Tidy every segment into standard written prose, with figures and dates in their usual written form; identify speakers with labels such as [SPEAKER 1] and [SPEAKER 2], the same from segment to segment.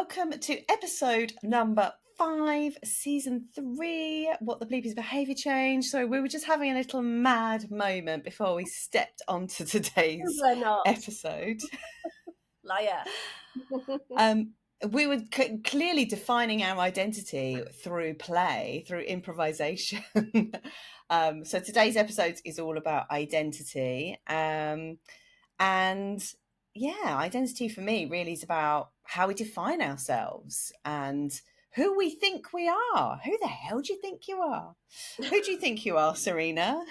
[SPEAKER 1] welcome to episode number 5, season 3, What the Bleep is Behaviour Change. So we were just having a little mad moment before we stepped onto today's episode.
[SPEAKER 2] Liar.
[SPEAKER 1] We were clearly defining our identity through play, through improvisation. So today's episode is all about identity. And yeah, identity for me really is about how we define ourselves and who we think we are. Who the hell do you think you are? Who do you think you are, Serena?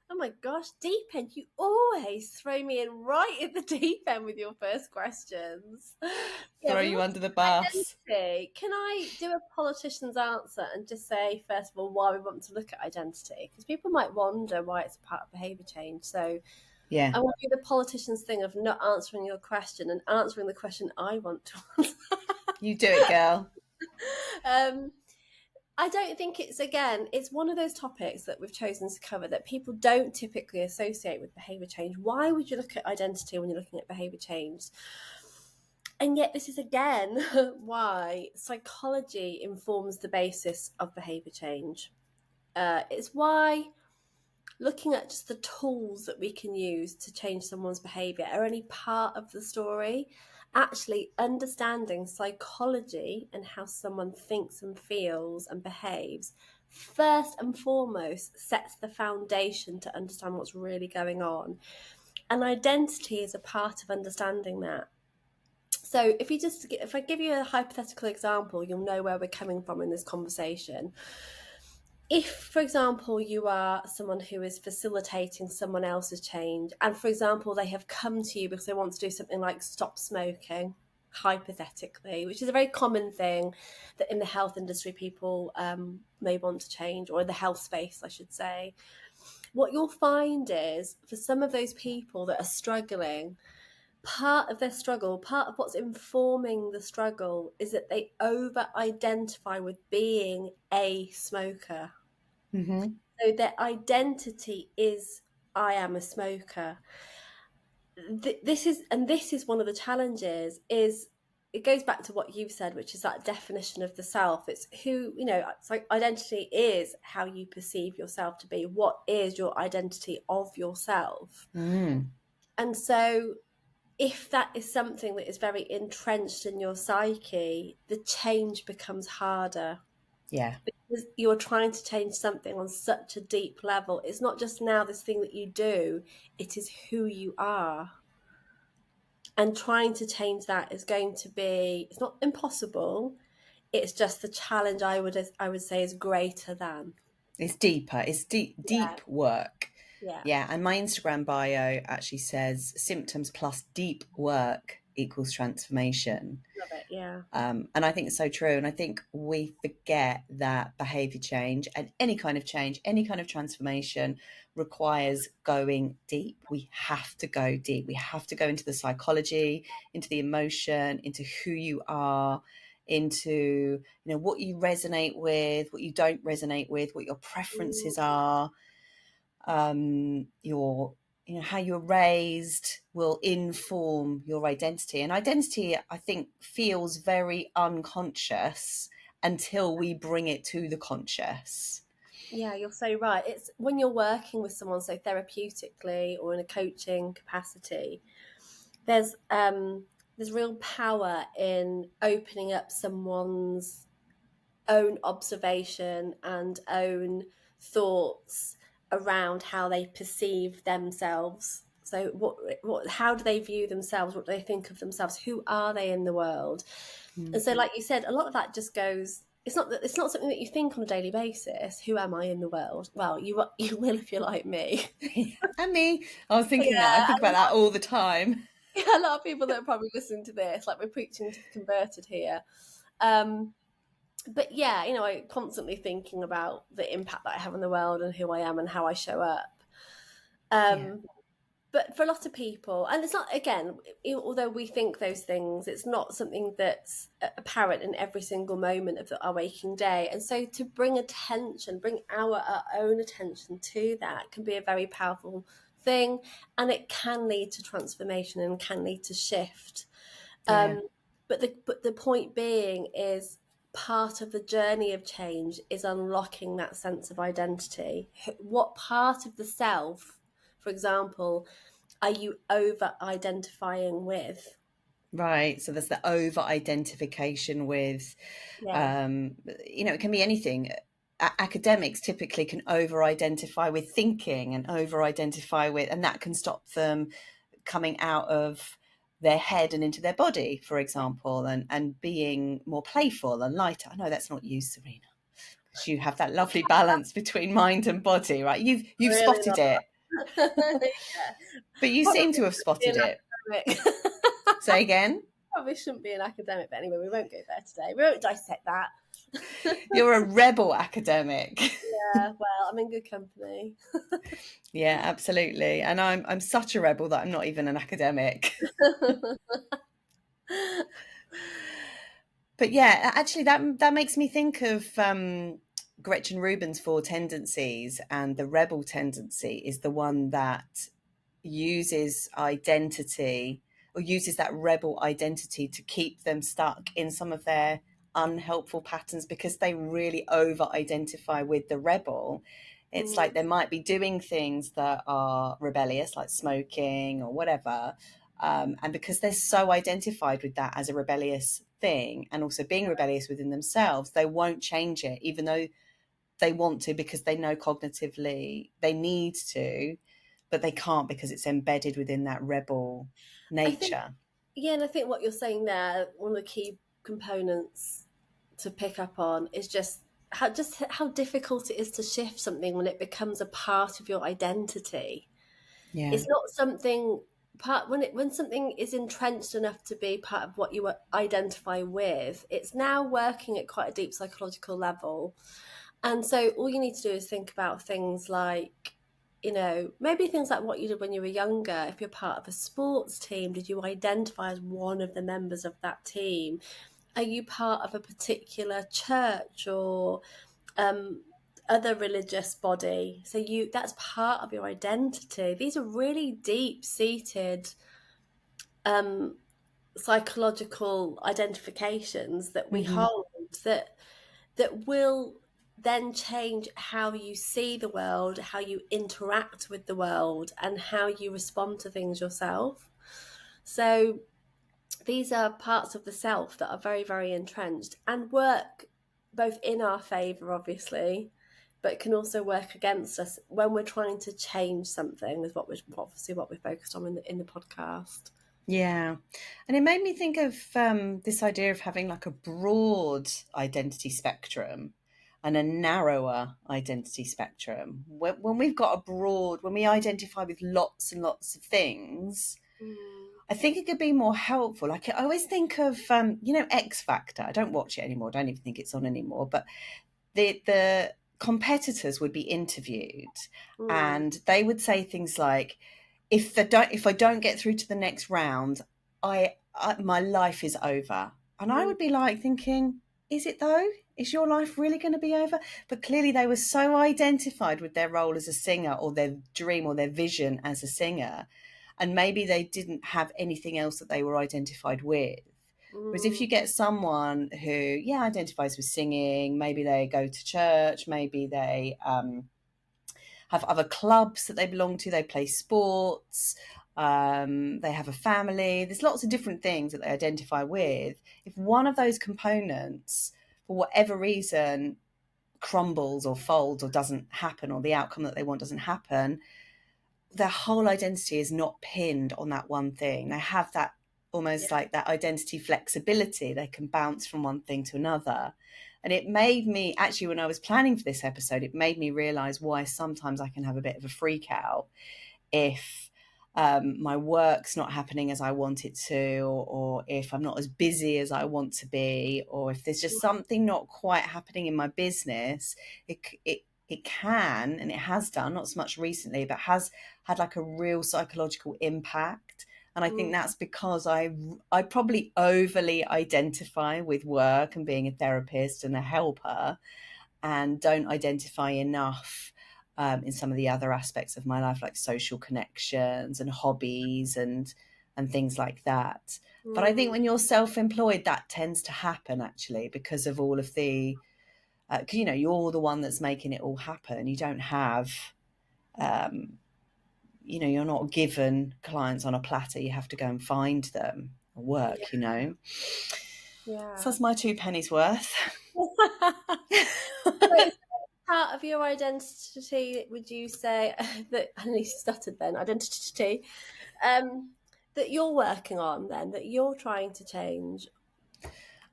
[SPEAKER 2] Oh my gosh, deep end. You always throw me in right at the deep end with your first questions.
[SPEAKER 1] Throw you under the bus.
[SPEAKER 2] Identity. Can I do a politician's answer and just say, first of all, why we want to look at identity? Because people might wonder why it's a part of behaviour change. So
[SPEAKER 1] yeah,
[SPEAKER 2] I want to do the politician's thing of not answering your question and answering the question I want to answer.
[SPEAKER 1] You do it, girl.
[SPEAKER 2] I don't think it's one of those topics that we've chosen to cover that people don't typically associate with behaviour change. Why would you look at identity when you're looking at behaviour change? And yet this is again why psychology informs the basis of behaviour change. It's why looking at just the tools that we can use to change someone's behaviour are only part of the story. Actually, understanding psychology and how someone thinks and feels and behaves, first and foremost, sets the foundation to understand what's really going on. And identity is a part of understanding that. So if I give you a hypothetical example, you'll know where we're coming from in this conversation. If, for example, you are someone who is facilitating someone else's change, and, for example, they have come to you because they want to do something like stop smoking, hypothetically, which is a very common thing that in the health industry people may want to change, or in the health space, I should say. What you'll find is, for some of those people that are struggling, part of their struggle, part of what's informing the struggle is that they over-identify with being a smoker.
[SPEAKER 1] Mm-hmm.
[SPEAKER 2] So their identity is, I am a smoker. This is one of the challenges, is it goes back to what you've said, which is that definition of the self. It's who, it's like identity is how you perceive yourself to be. What is your identity of yourself?
[SPEAKER 1] Mm.
[SPEAKER 2] And so if that is something that is very entrenched in your psyche, the change becomes harder.
[SPEAKER 1] Yeah.
[SPEAKER 2] Because you're trying to change something on such a deep level. It's not just now this thing that you do, it is who you are. And trying to change that is going to be, it's not impossible, it's just the challenge I would say is greater than.
[SPEAKER 1] It's deeper. It's deep work.
[SPEAKER 2] Yeah.
[SPEAKER 1] And my Instagram bio actually says symptoms plus deep work equals transformation.
[SPEAKER 2] Love it, yeah.
[SPEAKER 1] And I think it's so true. And I think we forget that behaviour change and any kind of change, any kind of transformation requires going deep. We have to go deep. We have to go into the psychology, into the emotion, into who you are, into what you resonate with, what you don't resonate with, what your preferences are. Your how you're raised will inform your identity, and identity I think feels very unconscious until we bring it to the conscious.
[SPEAKER 2] Yeah, you're so right. It's when you're working with someone so therapeutically or in a coaching capacity, there's real power in opening up someone's own observation and own thoughts around how they perceive themselves. So how do they view themselves? What do they think of themselves? Who are they in the world? Mm-hmm. And so, like you said, a lot of that just goes, it's not something that you think on a daily basis. Who am I in the world? Well, you will if you're like me.
[SPEAKER 1] And me. I was thinking that. I think about that all the time.
[SPEAKER 2] Yeah, a lot of people that are probably listening to this, like we're preaching to the converted here. But yeah, I'm constantly thinking about the impact that I have on the world and who I am and how I show up. But for a lot of people, and it's not, again, although we think those things, it's not something that's apparent in every single moment of our waking day. And so to bring our own attention to that can be a very powerful thing. And it can lead to transformation and can lead to shift. But the point being is, part of the journey of change is unlocking that sense of identity. What part of the self, for example, are you over identifying with?
[SPEAKER 1] Right. So there's the over identification with,
[SPEAKER 2] Yeah.
[SPEAKER 1] it can be anything. Academics typically can over identify with thinking and over identify with, and that can stop them coming out of their head and into their body, for example, and being more playful and lighter. I know that's not you, Serena, because you have that lovely balance between mind and body, right? You've
[SPEAKER 2] Really
[SPEAKER 1] spotted
[SPEAKER 2] not.
[SPEAKER 1] it,
[SPEAKER 2] Yeah.
[SPEAKER 1] but you
[SPEAKER 2] Probably
[SPEAKER 1] seem to have
[SPEAKER 2] shouldn't be
[SPEAKER 1] spotted
[SPEAKER 2] an
[SPEAKER 1] it.
[SPEAKER 2] academic.
[SPEAKER 1] Say again.
[SPEAKER 2] Probably shouldn't be an academic, but anyway, we won't go there today. We won't dissect that.
[SPEAKER 1] You're a rebel academic.
[SPEAKER 2] Yeah, well, I'm in good company.
[SPEAKER 1] Yeah, absolutely. And I'm such a rebel that I'm not even an academic. But yeah, actually that makes me think of Gretchen Rubin's four tendencies, and the rebel tendency is the one that uses identity, or uses that rebel identity to keep them stuck in some of their unhelpful patterns, because they really over identify with the rebel. It's like they might be doing things that are rebellious, like smoking or whatever. And because they're so identified with that as a rebellious thing, and also being rebellious within themselves, they won't change it, even though they want to, because they know cognitively they need to, but they can't because it's embedded within that rebel
[SPEAKER 2] I think,
[SPEAKER 1] nature.
[SPEAKER 2] yeah, and I think what you're saying there, one of the key components to pick up on is just how difficult it is to shift something when it becomes a part of your identity.
[SPEAKER 1] Yeah.
[SPEAKER 2] It's not something when something is entrenched enough to be part of what you identify with, it's now working at quite a deep psychological level. And so all you need to do is think about things like, maybe things like what you did when you were younger. If you're part of a sports team, did you identify as one of the members of that team? Are you part of a particular church or other religious body? So that's part of your identity. These are really deep-seated psychological identifications that we hold that will then change how you see the world, how you interact with the world, and how you respond to things yourself. So these are parts of the self that are very, very entrenched and work both in our favour, obviously, but can also work against us when we're trying to change something, is what we're focused on in the podcast.
[SPEAKER 1] Yeah. And it made me think of this idea of having like a broad identity spectrum and a narrower identity spectrum. When we've got a broad, when we identify with lots and lots of things, I think it could be more helpful. Like I always think of, X Factor. I don't watch it anymore. I don't even think it's on anymore. But the competitors would be interviewed, and they would say things like, if I don't get through to the next round, my life is over. And I would be like thinking, is it though? Is your life really going to be over? But clearly they were so identified with their role as a singer, or their dream or their vision as a singer, and maybe they didn't have anything else that they were identified with. Whereas if you get someone who, identifies with singing, maybe they go to church, maybe they have other clubs that they belong to, they play sports, they have a family. There's lots of different things that they identify with. If one of those components, for whatever reason, crumbles or folds or doesn't happen, or the outcome that they want doesn't happen, their whole identity is not pinned on that one thing. They have that almost like that identity flexibility. They can bounce from one thing to another. And it made me, actually, when I was planning for this episode, it made me realize why sometimes I can have a bit of a freak out if my work's not happening as I want it to, or if I'm not as busy as I want to be, or if there's just something not quite happening in my business. It can, and it has done, not so much recently, but has had like a real psychological impact. And I think that's because I probably overly identify with work and being a therapist and a helper, and don't identify enough in some of the other aspects of my life, like social connections and hobbies and and things like that. But I think when you're self-employed, that tends to happen actually because of all of the, you know, you're the one that's making it all happen. You don't have, you know, you're not given clients on a platter. You have to go and find them or work, you know.
[SPEAKER 2] Yeah.
[SPEAKER 1] So that's my 2 pennies worth.
[SPEAKER 2] So part of your identity, would you say that, at least stuttered then, identity, that you're working on then, that you're trying to change?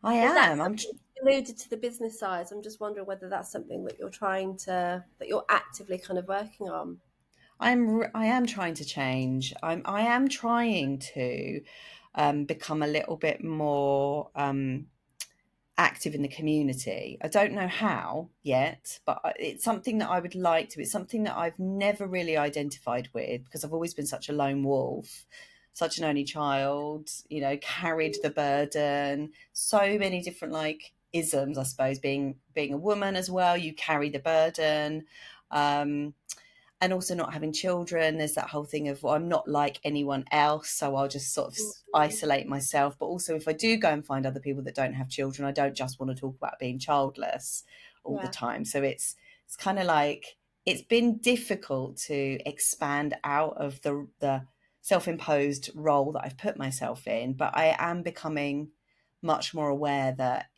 [SPEAKER 1] I
[SPEAKER 2] Is that
[SPEAKER 1] am.
[SPEAKER 2] something you alluded to the business side? I'm just wondering whether that's something that that you're actively kind of working on.
[SPEAKER 1] I am trying to change. I am trying to become a little bit more active in the community. I don't know how yet, but it's something that I would like to. It's something that I've never really identified with because I've always been such a lone wolf, such an only child, you know, carried the burden, so many different like isms, I suppose, being a woman as well, you carry the burden. And also not having children, there's that whole thing of, well, I'm not like anyone else, so I'll just sort of isolate myself. But also if I do go and find other people that don't have children, I don't just want to talk about being childless all the time. So it's kind of like, it's been difficult to expand out of the self-imposed role that I've put myself in, but I am becoming much more aware that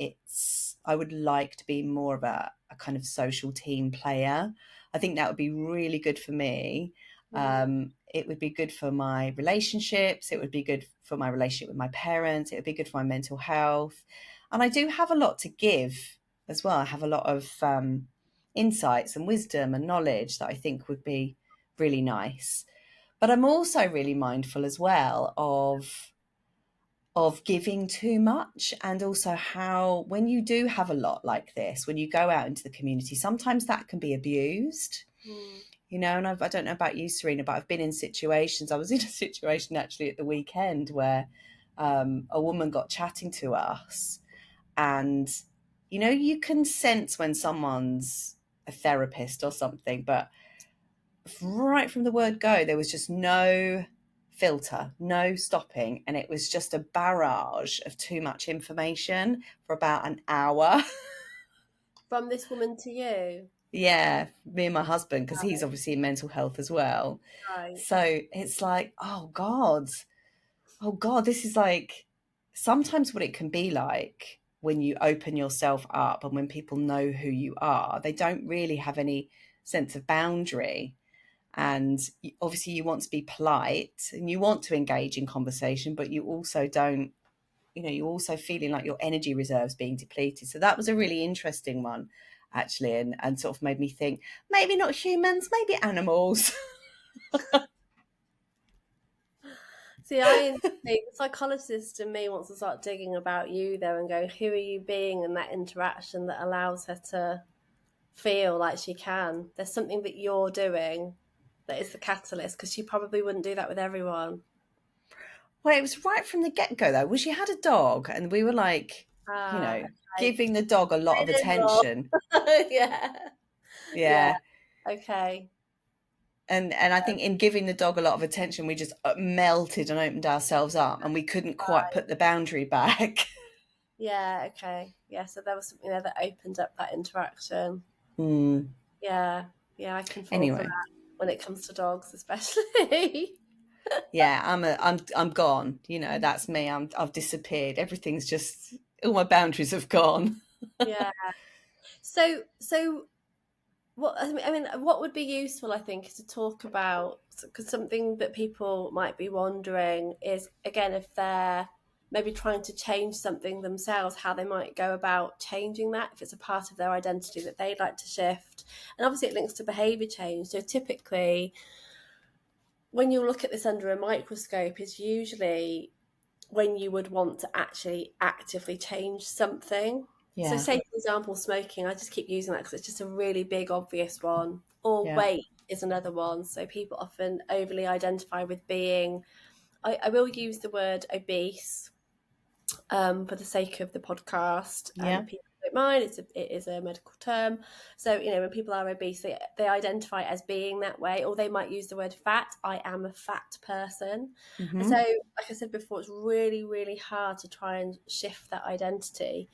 [SPEAKER 1] I would like to be more of a kind of social team player. I think that would be really good for me. It would be good for my relationships. It would be good for my relationship with my parents. It would be good for my mental health. And I do have a lot to give as well. I have a lot of insights and wisdom and knowledge that I think would be really nice. But I'm also really mindful as well of giving too much, and also how when you do have a lot like this, when you go out into the community, sometimes that can be abused. You know, and I don't know about you, Serena, but I've been in situations. I was in a situation actually at the weekend where a woman got chatting to us, and you know, you can sense when someone's a therapist or something, but right from the word go, there was just no filter, no stopping, and it was just a barrage of too much information for about an hour.
[SPEAKER 2] From this woman to you?
[SPEAKER 1] Yeah, me and my husband, because he's obviously in mental health as well.
[SPEAKER 2] Right.
[SPEAKER 1] So it's like, oh God, this is like sometimes what it can be like when you open yourself up and when people know who you are, they don't really have any sense of boundary. And obviously you want to be polite and you want to engage in conversation, but you also don't, you know, you're also feeling like your energy reserves being depleted. So that was a really interesting one actually, and sort of made me think maybe not humans, maybe animals.
[SPEAKER 2] See, I think the psychologist in me wants to start digging about you though and go, who are you being in that interaction that allows her to feel like she can? There's something that you're doing that is the catalyst, because she probably wouldn't do that with everyone.
[SPEAKER 1] Well, it was right from the get-go though. Well, she had a dog and we were like, you know,
[SPEAKER 2] Okay.
[SPEAKER 1] giving the dog a lot of attention.
[SPEAKER 2] Yeah. Yeah.
[SPEAKER 1] Yeah.
[SPEAKER 2] Okay.
[SPEAKER 1] And I think in giving the dog a lot of attention, we just melted and opened ourselves up, and we couldn't quite put the boundary back.
[SPEAKER 2] Yeah. Okay. Yeah. So there was something there that opened up that interaction.
[SPEAKER 1] Mm.
[SPEAKER 2] Yeah. Yeah. I can fall for
[SPEAKER 1] Anyway,
[SPEAKER 2] that when it comes to dogs, especially.
[SPEAKER 1] yeah, I'm gone. You know, that's me. I've disappeared. Everything's just, all my boundaries have gone.
[SPEAKER 2] Yeah. So what would be useful, I think, is to talk about, because something that people might be wondering is, again, if they're maybe trying to change something themselves, how they might go about changing that, if it's a part of their identity that they'd like to shift. And obviously it links to behaviour change. So typically, when you look at this under a microscope, is usually when you would want to actually actively change something. So
[SPEAKER 1] Yeah,
[SPEAKER 2] say, for example, smoking, I just keep using that because it's just a really big, obvious one. Or
[SPEAKER 1] yeah,
[SPEAKER 2] weight is another one. So people often overly identify with being, I will use the word obese for the sake of the podcast,
[SPEAKER 1] yeah,
[SPEAKER 2] and people don't mind. It is a medical term. So, when people are obese, they identify as being that way, or they might use the word fat. I am a fat person.
[SPEAKER 1] Mm-hmm.
[SPEAKER 2] So, like I said before, it's really, really hard to try and shift that identity.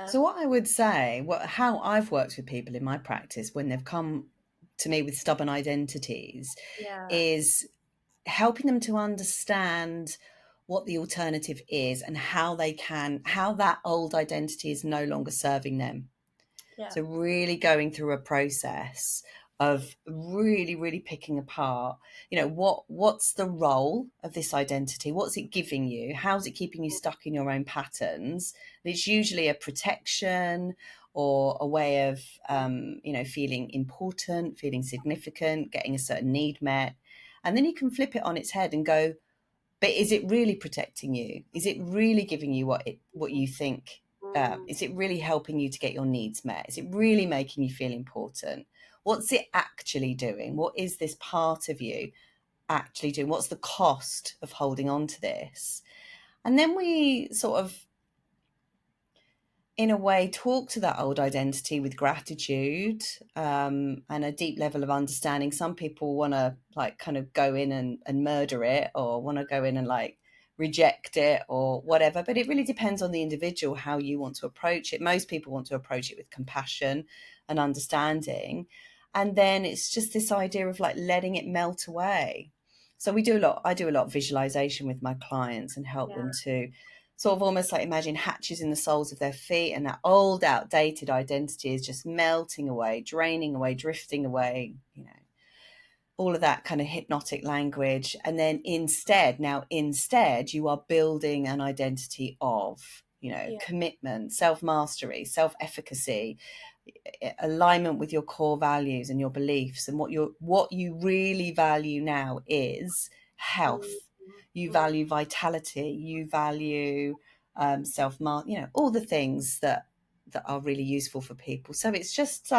[SPEAKER 1] So what I would say, how I've worked with people in my practice when they've come to me with stubborn identities,
[SPEAKER 2] Yeah.
[SPEAKER 1] is helping them to understand what the alternative is and how that old identity is no longer serving them.
[SPEAKER 2] Yeah.
[SPEAKER 1] So really going through a process of really, really picking apart, what's the role of this identity? What's it giving you? How's it keeping you stuck in your own patterns? And it's usually a protection or a way of, feeling important, feeling significant, getting a certain need met. And then you can flip it on its head and go, but is it really protecting you? Is it really giving you what you think? Is it really helping you to get your needs met? Is it really making you feel important? What's it actually doing? What is this part of you actually doing? What's the cost of holding on to this? And then we sort of, in a way, talk to that old identity with gratitude and a deep level of understanding. Some people want to kind of go in and murder it, or want to go in and reject it or whatever, but it really depends on the individual how you want to approach it. Most people want to approach it with compassion and understanding, and then it's just this idea of letting it melt away. So I do a lot of visualization with my clients and help them to sort of almost imagine hatches in the soles of their feet, and that old outdated identity is just melting away, draining away, drifting away, all of that kind of hypnotic language. And then instead you are building an identity of, commitment, self-mastery, self-efficacy, alignment with your core values and your beliefs. And what you really value now is health. You value vitality, you value all the things that are really useful for people. So it's just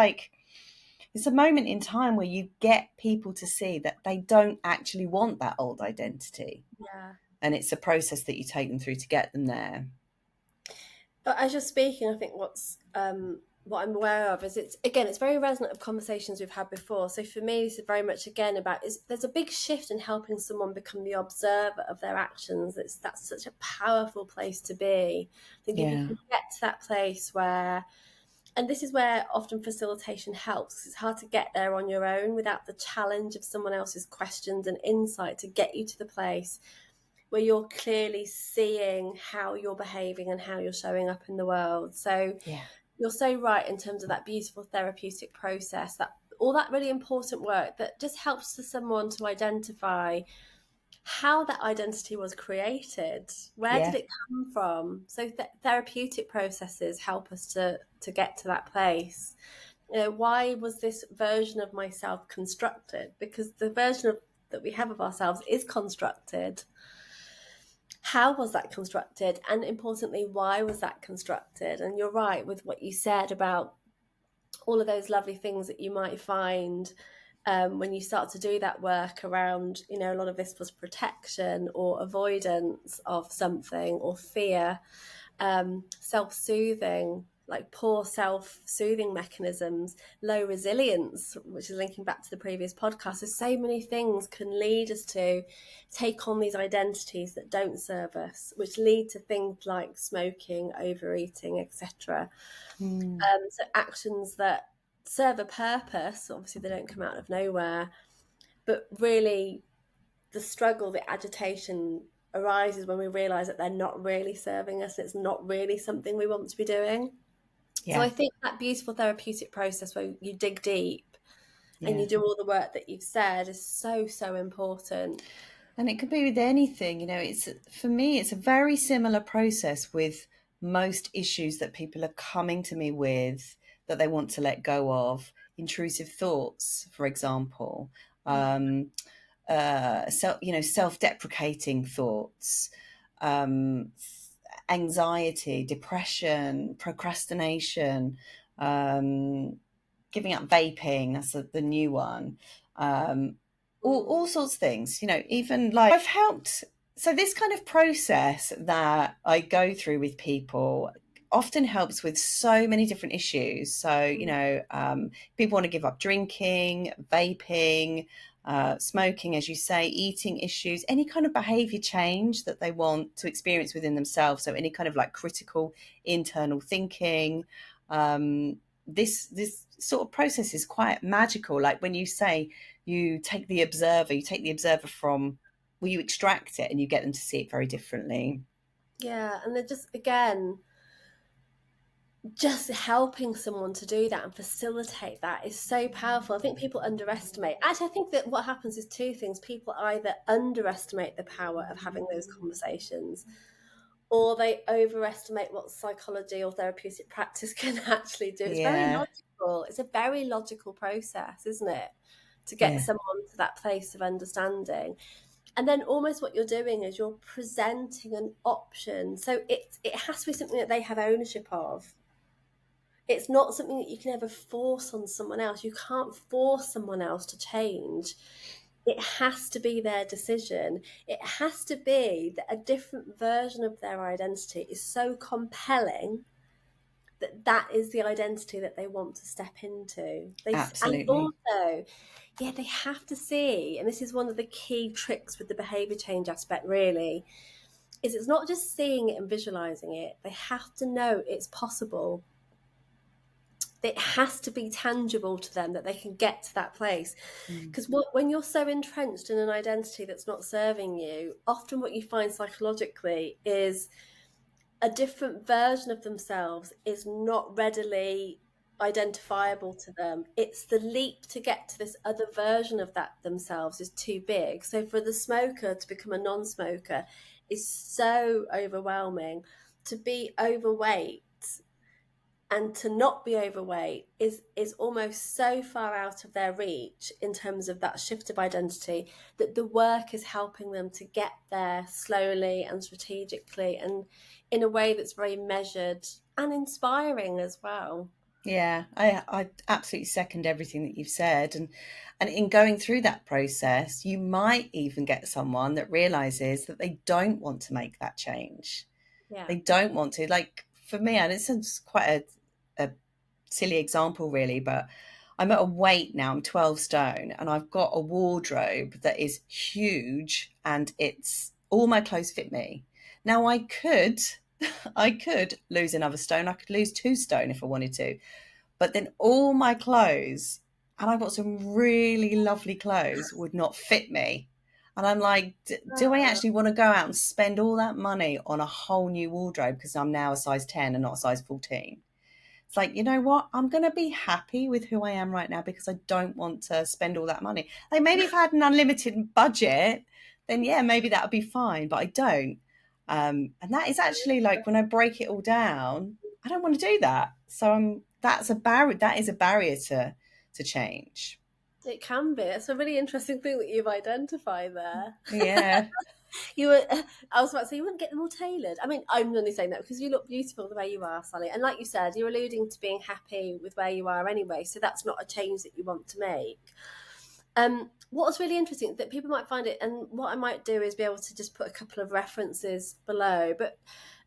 [SPEAKER 1] it's a moment in time where you get people to see that they don't actually want that old identity.
[SPEAKER 2] Yeah.
[SPEAKER 1] And it's a process that you take them through to get them there.
[SPEAKER 2] But as you're speaking, I think what I'm aware of is it's very resonant of conversations we've had before. So for me, this is very much again about there's a big shift in helping someone become the observer of their actions. That's such a powerful place to be. I think if you can get to that place where, and this is where often facilitation helps. It's hard to get there on your own without the challenge of someone else's questions and insight to get you to the place where you're clearly seeing how you're behaving and how you're showing up in the world. So you're so right in terms of that beautiful therapeutic process, that all that really important work that just helps to someone to identify how that identity was created. Where did it come from? So therapeutic processes help us to get to that place. Why was this version of myself constructed? Because the version that we have of ourselves is constructed. How was that constructed? And importantly, why was that constructed? And you're right with what you said about all of those lovely things that you might find when you start to do that work around, a lot of this was protection or avoidance of something, or fear, self-soothing, like poor self-soothing mechanisms, low resilience, which is linking back to the previous podcast. There's so many things can lead us to take on these identities that don't serve us, which lead to things like smoking, overeating, etc. So actions that serve a purpose, obviously they don't come out of nowhere, but really the struggle, the agitation arises when we realize that they're not really serving us. It's not really something we want to be doing. So I think that beautiful therapeutic process where you dig deep and you do all the work that you've said is so, so important.
[SPEAKER 1] And it could be with anything, for me, it's a very similar process with most issues that people are coming to me with that they want to let go of. Intrusive thoughts, for example, self-deprecating thoughts, anxiety, depression, procrastination, giving up vaping, that's the new one, all sorts of things, even I've helped. So this kind of process that I go through with people, often helps with so many different issues. So, people want to give up drinking, vaping, smoking, as you say, eating issues, any kind of behavior change that they want to experience within themselves. So any kind of like critical internal thinking. This sort of process is quite magical. Like when you say you take the observer from, well, you extract it and you get them to see it very differently.
[SPEAKER 2] Yeah, and they're just, again, just helping someone to do that and facilitate that is so powerful. I think people underestimate. Actually, I think that what happens is two things. People either underestimate the power of having those conversations, or they overestimate what psychology or therapeutic practice can actually do. It's very
[SPEAKER 1] Yeah,
[SPEAKER 2] logical. It's a very logical process, isn't it? To get
[SPEAKER 1] yeah,
[SPEAKER 2] someone to that place of understanding. And then almost what you're doing is you're presenting an option. So it has to be something that they have ownership of. It's not something that you can ever force on someone else. You can't force someone else to change. It has to be their decision. It has to be that a different version of their identity is so compelling that that is the identity that they want to step into. And
[SPEAKER 1] absolutely.
[SPEAKER 2] also, yeah, they have to see, and this is one of the key tricks with the behavior change aspect, really, is it's not just seeing it and visualizing it. They have to know it's possible. It has to be tangible to them that they can get to that place.
[SPEAKER 1] Mm.
[SPEAKER 2] Because when you're so entrenched in an identity that's not serving you, often what you find psychologically is a different version of themselves is not readily identifiable to them. It's the leap to get to this other version of that themselves is too big. So for the smoker to become a non-smoker is so overwhelming. To be overweight and to not be overweight is almost so far out of their reach in terms of that shift of identity, that the work is helping them to get there slowly and strategically and in a way that's very measured and inspiring as well.
[SPEAKER 1] Yeah, I absolutely second everything that you've said. And in going through that process, you might even get someone that realizes that they don't want to make that change.
[SPEAKER 2] Yeah.
[SPEAKER 1] They don't want to. Like for me, and it's quite a silly example, really, but I'm at a weight now, I'm 12 stone, and I've got a wardrobe that is huge and it's all my clothes fit me. Now I could lose another stone. I could lose 2 stone if I wanted to. But then all my clothes, and I've got some really lovely clothes, would not fit me. And I'm like, do I
[SPEAKER 2] Uh,
[SPEAKER 1] actually want to go out and spend all that money on a whole new wardrobe because I'm now a size 10 and not a size 14? It's like, you know what? I'm going to be happy with who I am right now because I don't want to spend all that money. Like maybe if I had an unlimited budget, then yeah, maybe that would be fine, but I don't. And that is actually like when I break it all down, I don't want to do that. So that's a barrier. That is a barrier to change.
[SPEAKER 2] it can be. It's a really interesting thing that you've identified there.
[SPEAKER 1] Yeah.
[SPEAKER 2] You were, I was about to say, you wouldn't get them all tailored. I mean, I'm only saying that because you look beautiful the way you are, Sally. And like you said, you're alluding to being happy with where you are anyway. So that's not a change that you want to make. What's really interesting that people might find it, and what I might do is be able to just put a couple of references below. But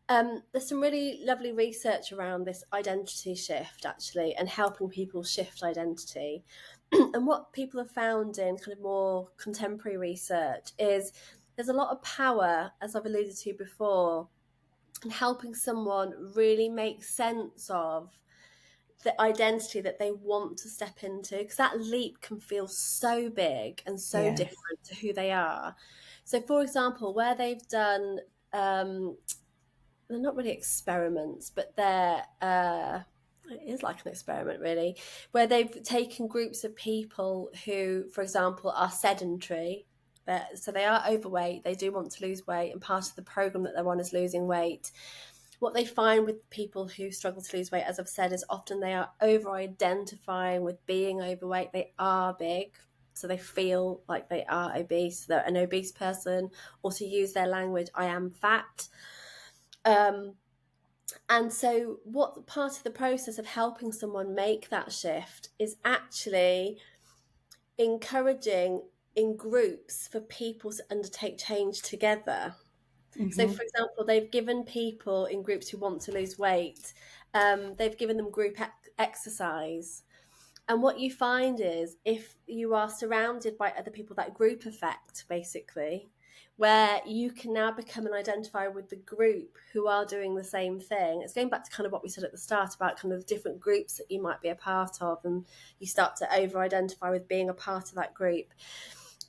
[SPEAKER 2] there's some really lovely research around this identity shift, actually, and helping people shift identity. And what people have found in kind of more contemporary research is there's a lot of power, as I've alluded to before, in helping someone really make sense of the identity that they want to step into, because that leap can feel so big and so
[SPEAKER 1] Yeah.
[SPEAKER 2] different to who they are. So, for example, where they've done, they're not really experiments, but it is like an experiment, really, where they've taken groups of people who, for example, are sedentary. So they are overweight, they do want to lose weight, and part of the program that they're on is losing weight. What they find with people who struggle to lose weight, as I've said, is often they are over-identifying with being overweight. They are big, so they feel like they are obese. They're an obese person, or to use their language, I am fat. And so what part of the process of helping someone make that shift is actually encouraging in groups for people to undertake change together. So,
[SPEAKER 1] Mm-hmm.
[SPEAKER 2] for example, they've given people in groups who want to lose weight, they've given them group exercise. And what you find is if you are surrounded by other people, that group effect, basically, where you can now become and identify with the group who are doing the same thing. It's going back to kind of what we said at the start about kind of different groups that you might be a part of, and you start to over identify with being a part of that group.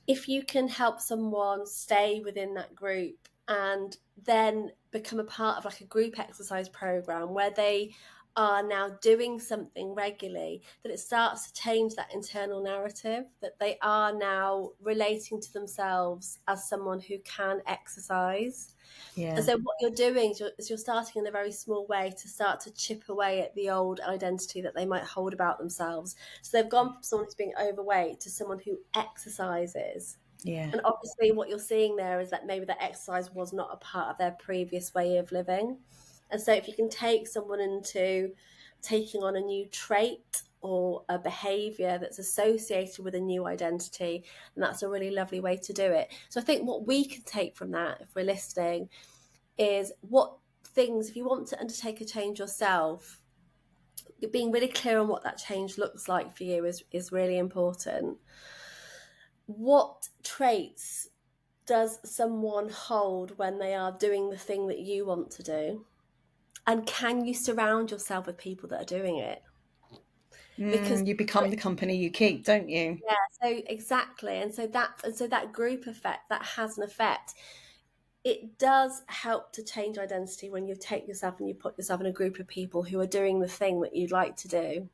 [SPEAKER 2] If you can help someone stay within that group and then become a part of like a group exercise program where they are now doing something regularly, that it starts to change that internal narrative, that they are now relating to themselves as someone who can exercise. And
[SPEAKER 1] Yeah.
[SPEAKER 2] so what you're doing is you're starting in a very small way to start to chip away at the old identity that they might hold about themselves. So they've gone from someone who's being overweight to someone who exercises.
[SPEAKER 1] Yeah.
[SPEAKER 2] And obviously what you're seeing there is that maybe that exercise was not a part of their previous way of living. And so if you can take someone into taking on a new trait or a behavior that's associated with a new identity, and that's a really lovely way to do it. So I think what we can take from that, if we're listening, is what things, if you want to undertake a change yourself, being really clear on what that change looks like for you is really important. What traits does someone hold when they are doing the thing that you want to do? And can you surround yourself with people that are doing it? Because
[SPEAKER 1] You become the company you keep, don't you?
[SPEAKER 2] yeah, so exactly. And so that group effect, that has an effect. It does help to change identity when you take yourself and you put yourself in a group of people who are doing the thing that you'd like to do.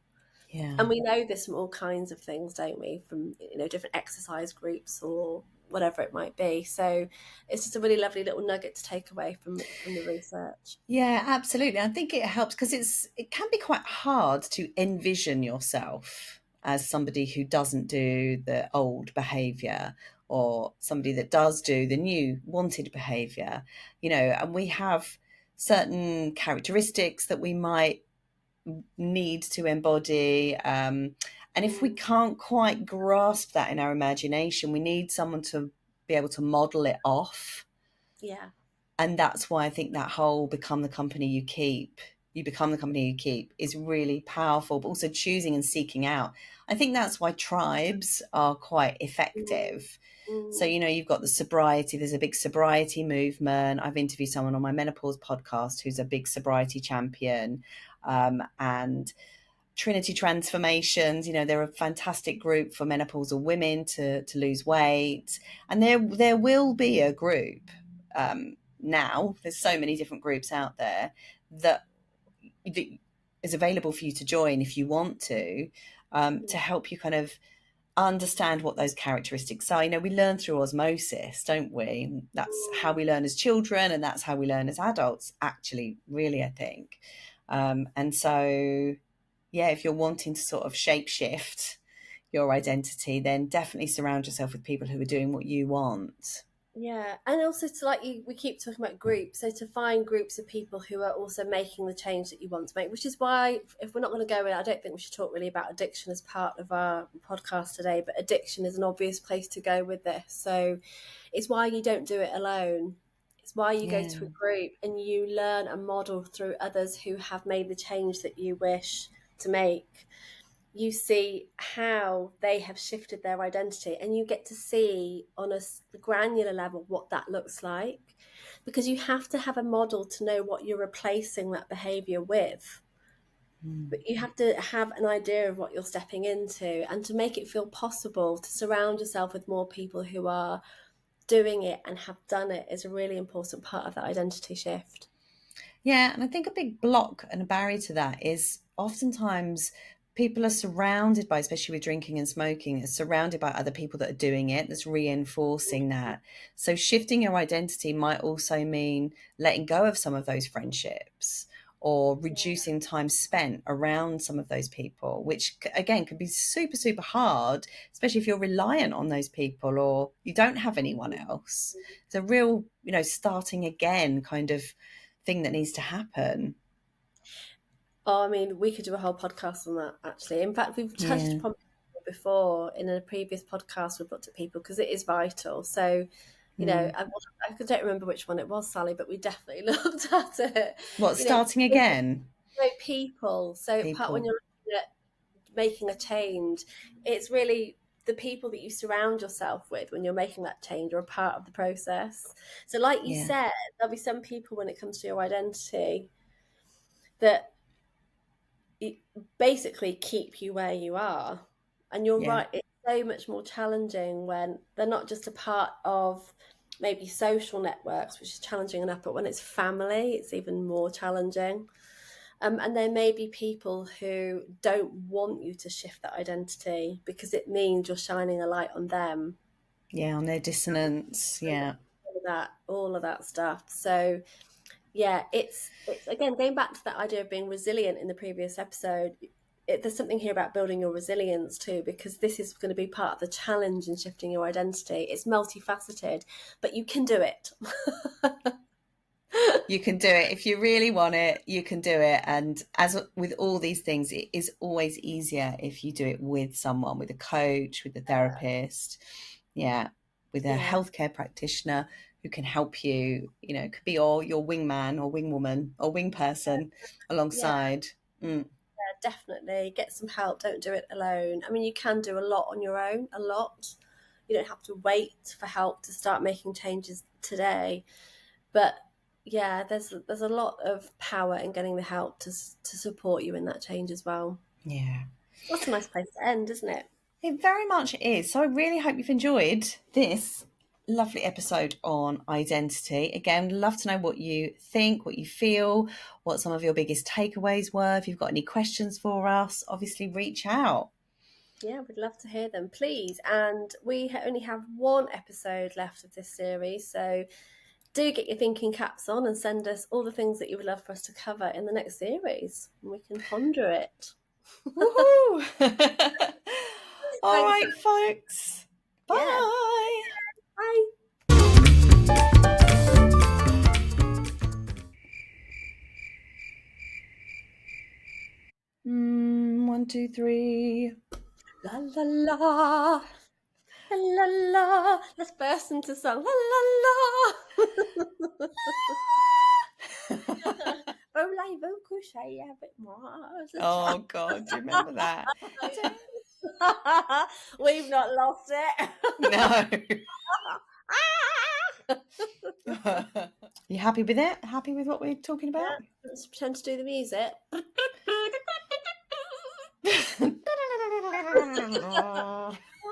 [SPEAKER 1] Yeah.
[SPEAKER 2] And we know this from all kinds of things, don't we? From different exercise groups or whatever it might be. So it's just a really lovely little nugget to take away from the research.
[SPEAKER 1] Yeah, absolutely. I think it helps because it can be quite hard to envision yourself as somebody who doesn't do the old behavior or somebody that does do the new wanted behavior, and we have certain characteristics that we might need to embody. And if we can't quite grasp that in our imagination, we need someone to be able to model it off.
[SPEAKER 2] Yeah.
[SPEAKER 1] And that's why I think that whole become the company you keep, you become the company you keep is really powerful, but also choosing and seeking out. I think that's why tribes are quite effective. So,
[SPEAKER 2] Mm.
[SPEAKER 1] you've got the sobriety, there's a big sobriety movement. I've interviewed someone on my menopause podcast who's a big sobriety champion. And Trinity Transformations, they're a fantastic group for menopausal women to lose weight. And there will be a group now, there's so many different groups out there that is available for you to join if you want to help you kind of understand what those characteristics are. We learn through osmosis, don't we? That's how we learn as children, and that's how we learn as adults, actually, really, I think. And so, yeah, if you're wanting to sort of shapeshift your identity, then definitely surround yourself with people who are doing what you want.
[SPEAKER 2] Yeah, and also to we keep talking about groups, so to find groups of people who are also making the change that you want to make, which is why if we're not going to go in, I don't think we should talk really about addiction as part of our podcast today, but addiction is an obvious place to go with this. So it's why you don't do it alone. It's why you go
[SPEAKER 1] Yeah.
[SPEAKER 2] to a group and you learn and model through others who have made the change that you wish to make. You see how they have shifted their identity, and you get to see on a granular level what that looks like, because you have to have a model to know what you're replacing that behavior with. But you have to have an idea of what you're stepping into, and to make it feel possible to surround yourself with more people who are doing it and have done it is a really important part of that identity shift.
[SPEAKER 1] Yeah, and I think a big block and a barrier to that is oftentimes people are surrounded by, especially with drinking and smoking, are surrounded by other people that are doing it, that's reinforcing that. So shifting your identity might also mean letting go of some of those friendships or reducing time spent around some of those people, which again can be super, super hard, especially if you're reliant on those people or you don't have anyone else. It's a real, starting again kind of thing that needs to happen.
[SPEAKER 2] Oh, I mean, we could do a whole podcast on that, actually. In fact, we've touched
[SPEAKER 1] Yeah.
[SPEAKER 2] upon it before in a previous podcast. We've looked at people because it is vital. So You know, I don't remember which one it was, Sally, but we definitely looked at it.
[SPEAKER 1] What,
[SPEAKER 2] You know,
[SPEAKER 1] starting again?
[SPEAKER 2] people. So part when
[SPEAKER 1] People.
[SPEAKER 2] you're looking at making a change, it's really the people that you surround yourself with when you're making that change are a part of the process. So like you
[SPEAKER 1] Yeah.
[SPEAKER 2] said, there'll be some people when it comes to your identity that basically keep you where you are. And you're
[SPEAKER 1] Yeah.
[SPEAKER 2] right, it's so much more challenging when they're not just a part of maybe social networks, which is challenging enough, but when it's family, it's even more challenging. And there may be people who don't want you to shift that identity because it means you're shining a light on them.
[SPEAKER 1] Yeah, on their dissonance. Yeah.
[SPEAKER 2] All of that stuff. So yeah, it's again going back to that idea of being resilient in the previous episode. There's something here about building your resilience too, because this is going to be part of the challenge in shifting your identity. It's multifaceted, but you can do it.
[SPEAKER 1] You can do it. If you really want it, you can do it. And as with all these things, it is always easier if you do it with someone, with a coach, with a therapist, yeah, with a
[SPEAKER 2] Yeah,
[SPEAKER 1] healthcare practitioner who can help you. You know, it could be your wingman or wingwoman or wing person
[SPEAKER 2] yeah,
[SPEAKER 1] alongside. Mm.
[SPEAKER 2] definitely get some help. Don't do it alone. I mean, you can do a lot on your own, a lot. You don't have to wait for help to start making changes today. But yeah, there's a lot of power in getting the help to support you in that change as well.
[SPEAKER 1] Yeah.
[SPEAKER 2] That's a nice place to end, isn't it?
[SPEAKER 1] It very much is. So I really hope you've enjoyed this lovely episode on identity. Again, love to know what you think, what you feel, what some of your biggest takeaways were. If you've got any questions for us, obviously reach out.
[SPEAKER 2] Yeah, we'd love to hear them, please. And we only have one episode left of this series, so do get your thinking caps on and send us all the things that you would love for us to cover in the next series, and we can ponder it.
[SPEAKER 1] Woohoo! All
[SPEAKER 2] Thanks.
[SPEAKER 1] right, folks.
[SPEAKER 2] Yeah.
[SPEAKER 1] Bye.
[SPEAKER 2] Bye.
[SPEAKER 1] One, two, three.
[SPEAKER 2] La la la. La la la. Let's burst into song. La la la. Voulez-vous coucher avec moi?
[SPEAKER 1] Oh God, do you remember that?
[SPEAKER 2] We've not lost it.
[SPEAKER 1] No. You happy with it? Happy with what we're talking about?
[SPEAKER 2] Yeah, let's pretend to do the music.